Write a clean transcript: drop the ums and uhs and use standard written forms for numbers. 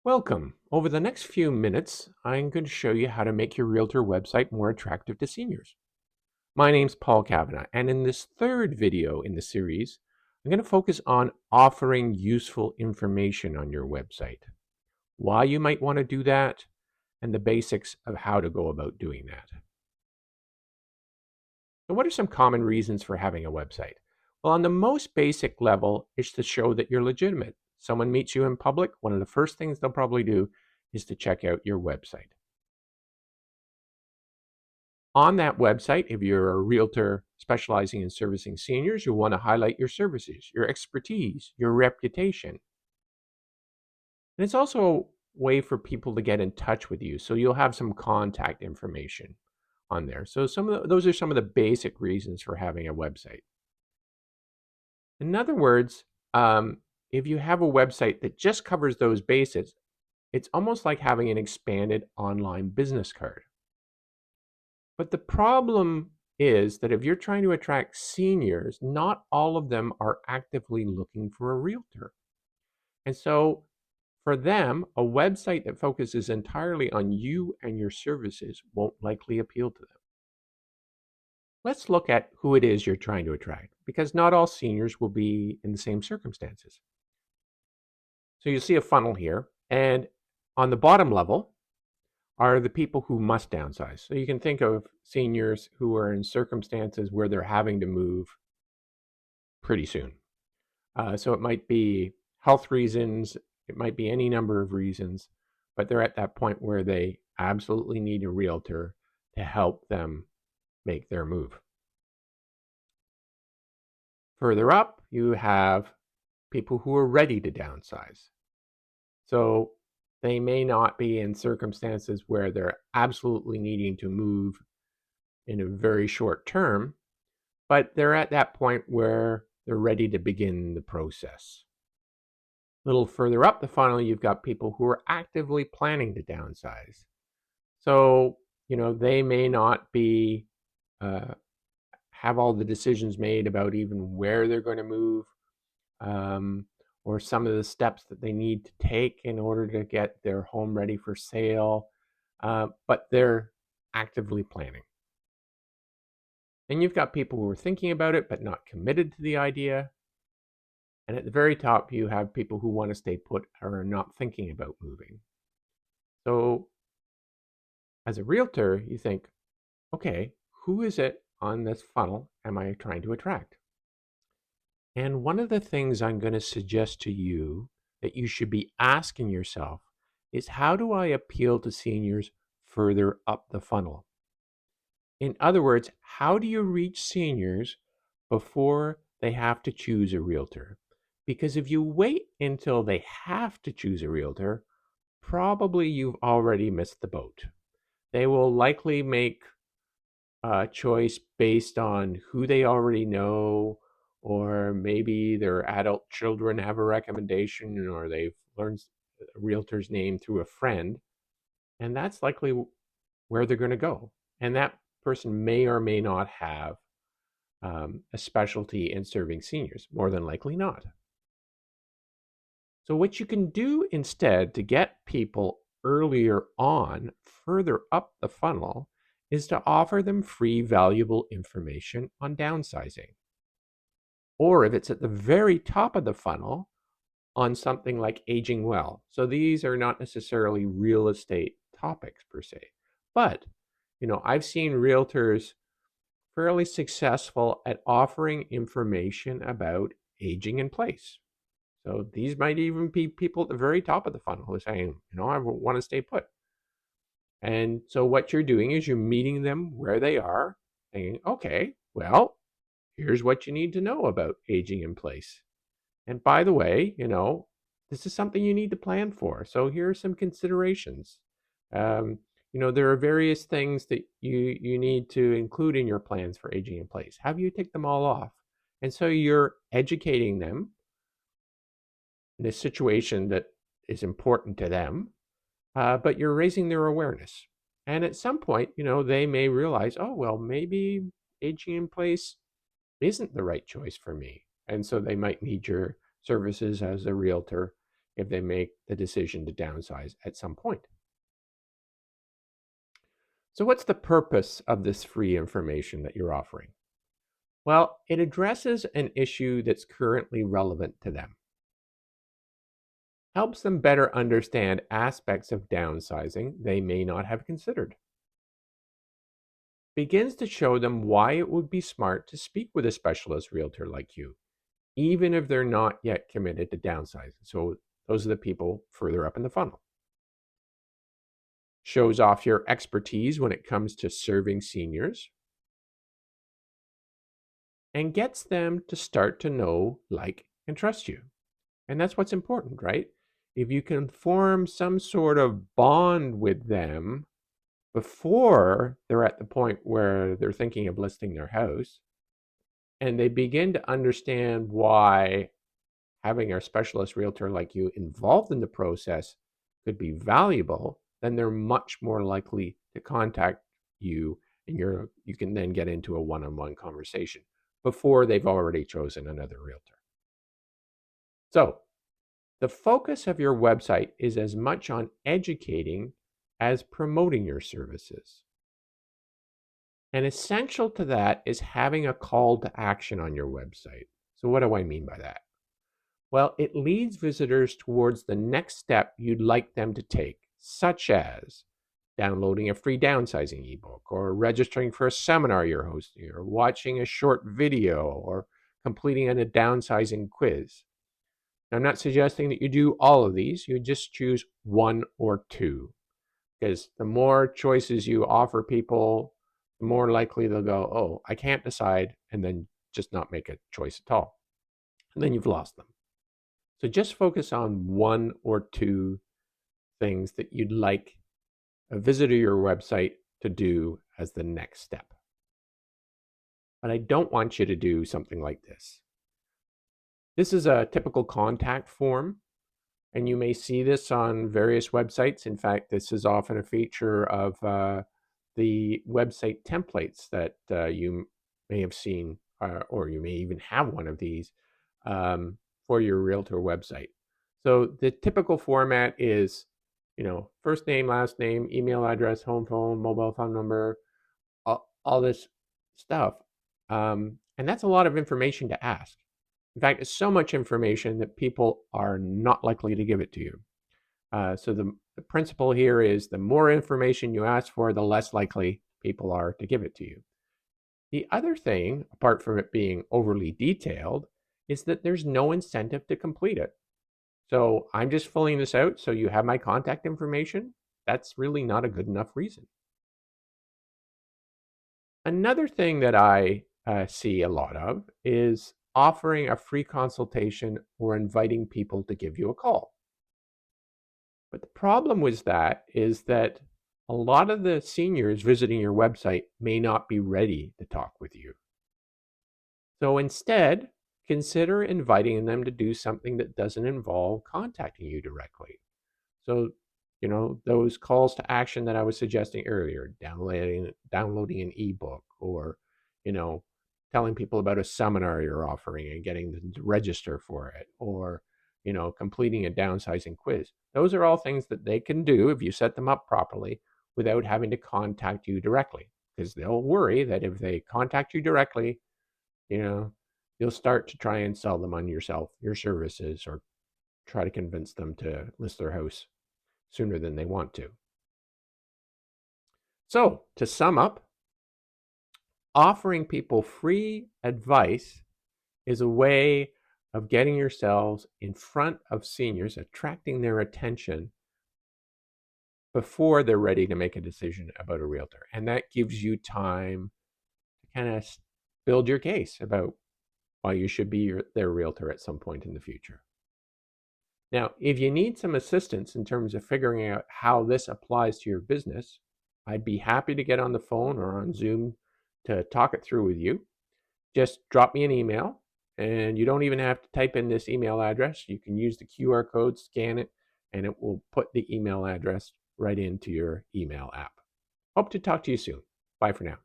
Welcome. Over the next few minutes, I'm going to show you how to make your realtor website more attractive to seniors. My name's Paul Kavanagh, and in this third video in the series, I'm going to focus on offering useful information on your website, why you might want to do that, and the basics of how to go about doing that. So, what are some common reasons for having a website? Well, on the most basic level, it's to show that you're legitimate. Someone meets you in public, one of the first things they'll probably do is to check out your website. On that website, if you're a realtor specializing in servicing seniors, you'll want to highlight your services, your expertise, your reputation. And it's also a way for people to get in touch with you. So you'll have some contact information on there. So those are some of the basic reasons for having a website. In other words, if you have a website that just covers those bases, it's almost like having an expanded online business card. But the problem is that if you're trying to attract seniors, not all of them are actively looking for a realtor. And so for them, a website that focuses entirely on you and your services won't likely appeal to them. Let's look at who it is you're trying to attract, because not all seniors will be in the same circumstances. So you see a funnel here, and on the bottom level are the people who must downsize. So you can think of seniors who are in circumstances where they're having to move pretty soon. So it might be health reasons, it might be any number of reasons, but they're at that point where they absolutely need a realtor to help them make their move. Further up, you have people who are ready to downsize. So they may not be in circumstances where they're absolutely needing to move in a very short term, but they're at that point where they're ready to begin the process. A little further up the funnel, you've got people who are actively planning to downsize. So, they may not be have all the decisions made about even where they're going to move, or some of the steps that they need to take in order to get their home ready for sale, but they're actively planning. And you've got people who are thinking about it but not committed to the idea. And at the very top, you have people who want to stay put or are not thinking about moving. So as a realtor, you think, okay, who is it on this funnel am I trying to attract? And one of the things I'm going to suggest to you that you should be asking yourself is, how do I appeal to seniors further up the funnel? In other words, how do you reach seniors before they have to choose a realtor? Because if you wait until they have to choose a realtor, probably you've already missed the boat. They will likely make a choice based on who they already know, or maybe their adult children have a recommendation, or they've learned a realtor's name through a friend, and that's likely where they're going to go. And that person may or may not have a specialty in serving seniors, more than likely not. So, what you can do instead to get people earlier on, further up the funnel, is to offer them free, valuable information on downsizing. Or if it's at the very top of the funnel, on something like aging well. So these are not necessarily real estate topics per se, but I've seen realtors fairly successful at offering information about aging in place. So these might even be people at the very top of the funnel who are saying, I want to stay put. And so what you're doing is you're meeting them where they are, saying, okay, well, here's what you need to know about aging in place. And by the way, this is something you need to plan for. So here are some considerations. There are various things that you need to include in your plans for aging in place. Have you tick them all off? And so you're educating them in a situation that is important to them, but you're raising their awareness. And at some point, they may realize, oh, well, maybe aging in place isn't the right choice for me. And so they might need your services as a realtor if they make the decision to downsize at some point. So, what's the purpose of this free information that you're offering? Well, it addresses an issue that's currently relevant to them, helps them better understand aspects of downsizing they may not have considered, begins to show them why it would be smart to speak with a specialist realtor like you, even if they're not yet committed to downsizing. So, those are the people further up in the funnel. Shows off your expertise when it comes to serving seniors, and gets them to start to know, like, and trust you. And that's what's important, right? If you can form some sort of bond with them before they're at the point where they're thinking of listing their house, and they begin to understand why having a specialist realtor like you involved in the process could be valuable, then they're much more likely to contact you, and you can then get into a one-on-one conversation before they've already chosen another realtor. So, the focus of your website is as much on educating as promoting your services. And essential to that is having a call to action on your website. So, what do I mean by that? Well, it leads visitors towards the next step you'd like them to take, such as downloading a free downsizing ebook, or registering for a seminar you're hosting, or watching a short video, or completing a downsizing quiz. Now, I'm not suggesting that you do all of these, you just choose one or two, because the more choices you offer people, the more likely they'll go, oh, I can't decide, and then just not make a choice at all. And then you've lost them. So just focus on one or two things that you'd like a visitor to your website to do as the next step. But I don't want you to do something like this. This is a typical contact form, and you may see this on various websites. In fact, this is often a feature of the website templates that you may have seen, or you may even have one of these for your realtor website. So the typical format is, first name, last name, email address, home phone, mobile phone number, all this stuff. And that's a lot of information to ask. In fact, it's so much information that people are not likely to give it to you. So the principle here is the more information you ask for, the less likely people are to give it to you. The other thing, apart from it being overly detailed, is that there's no incentive to complete it. So I'm just filling this out so you have my contact information. That's really not a good enough reason. Another thing that I see a lot of is offering a free consultation or inviting people to give you a call. But the problem with that is that a lot of the seniors visiting your website may not be ready to talk with you. So instead, consider inviting them to do something that doesn't involve contacting you directly. So, those calls to action that I was suggesting earlier, downloading an ebook, or, telling people about a seminar you're offering and getting them to register for it, or, completing a downsizing quiz. Those are all things that they can do if you set them up properly without having to contact you directly, because they'll worry that if they contact you directly, you'll start to try and sell them on your services, or try to convince them to list their house sooner than they want to. So, to sum up, offering people free advice is a way of getting yourselves in front of seniors, attracting their attention before they're ready to make a decision about a realtor. And that gives you time to kind of build your case about why you should be their realtor at some point in the future. Now, if you need some assistance in terms of figuring out how this applies to your business, I'd be happy to get on the phone or on Zoom to talk it through with you. Just drop me an email, and you don't even have to type in this email address. You can use the QR code, scan it, and it will put the email address right into your email app. Hope to talk to you soon. Bye for now.